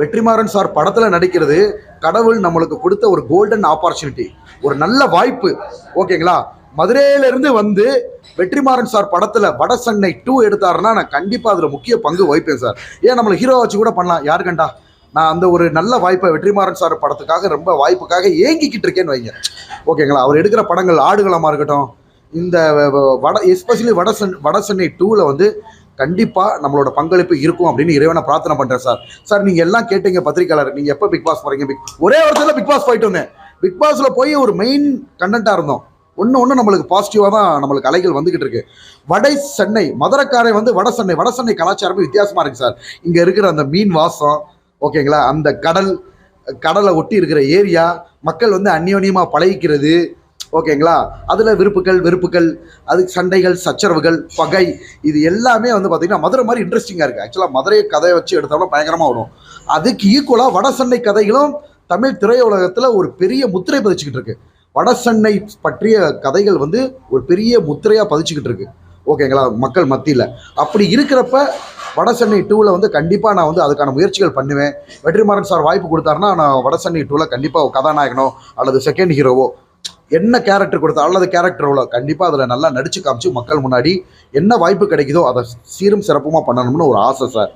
Vetrimaaran sir படத்தில் நடிக்கிறது கடவுள் நம்மளுக்கு கொடுத்த ஒரு கோல்டன் ஆப்பர்ச்சுனிட்டி, ஒரு நல்ல வாய்ப்பு. ஓகேங்களா? மதுரையிலிருந்து வந்து வெற்றிமாறன் சார் படத்தில் வட சென்னை 2 எடுத்தாருன்னா நான் கண்டிப்பாக அதில் முக்கிய பங்கு வகிப்பேன் சார். ஏன் நம்மளை ஹீரோ வச்சு கூட பண்ணலாம், யாரு கண்டா. நான் அந்த ஒரு நல்ல வாய்ப்பை வெற்றிமாறன் சார் படத்துக்காக ரொம்ப வாய்ப்புக்காக ஏங்கிக்கிட்டு இருக்கேன்னு வைங்க. ஓகேங்களா? அவர் எடுக்கிற படங்கள் ஆடுகளமாக இருக்கட்டும், இந்த எஸ்பெஷலி வட சென்னை 2ல் வந்து கண்டிப்பாக நம்மளோட பங்களிப்பு இருக்கும் அப்படின்னு இறைவனை பிரார்த்தனை பண்ணுறேன் சார். சார் நீங்கள் எல்லாம் கேட்டீங்க பத்திரிக்கையாளர், நீங்கள் எப்போ பிக் பாஸ் போகிறீங்க? ஒரே வருஷத்தில் பிக் பாஸ் போயிட்டு வந்தேன். பிக் பாஸில் போய் ஒரு மெயின் கண்டென்ட்டாக இருந்தோம். ஒன்று நம்மளுக்கு பாசிட்டிவாக தான் நம்மளுக்கு அலைகள் வந்துக்கிட்டு இருக்கு. வட சென்னை மதுரைக்காரை வந்து வட சென்னை கலாச்சாரமே வித்தியாசமாக இருக்குது சார். இங்கே இருக்கிற அந்த மீன் வாசம், ஓகேங்களா, அந்த கடலை ஒட்டி இருக்கிற ஏரியா, மக்கள் வந்து அந்யோன்யமாக பழகிக்கிறது, ஓகேங்களா, அதில் வெறுப்புகள், அதுக்கு சண்டைகள், சச்சரவுகள், பகை, இது எல்லாமே வந்து பார்த்திங்கன்னா மதுரை மாதிரி இன்ட்ரெஸ்டிங்காக இருக்குது. ஆக்சுவலாக மதுரை கதையை வச்சு எடுத்தோம்னா பயங்கரமாக வரும். அதுக்கு ஈக்குவலாக வட சென்னை கதைகளும் தமிழ் திரையுலகத்தில் ஒரு பெரிய முத்திரை பதிச்சுக்கிட்டு இருக்கு. வட சென்னை பற்றிய கதைகள் வந்து ஒரு பெரிய முத்திரையாக பதிச்சுக்கிட்டு இருக்கு. ஓகேங்களா, மக்கள் மத்தியில். அப்படி இருக்கிறப்ப வட சென்னை 2ல் வந்து கண்டிப்பாக நான் வந்து அதுக்கான முயற்சிகள் பண்ணுவேன். வெற்றிமாறன் சார் வாய்ப்பு கொடுத்தாருன்னா நான் வட சென்னை 2ல் கண்டிப்பாக கதாநாயகனோ அல்லது செகண்ட் ஹீரோவோ என்ன கேரக்டர் கொடுத்தா அல்லது கேரக்டரோட கண்டிப்பாக அதில் நல்லா நடிச்சு காமிச்சு மக்கள் முன்னாடி என்ன வாய்ப்பு கிடைக்குதோ அதை சீரும் சிறப்புமாக பண்ணணும்னு ஒரு ஆசை சார்.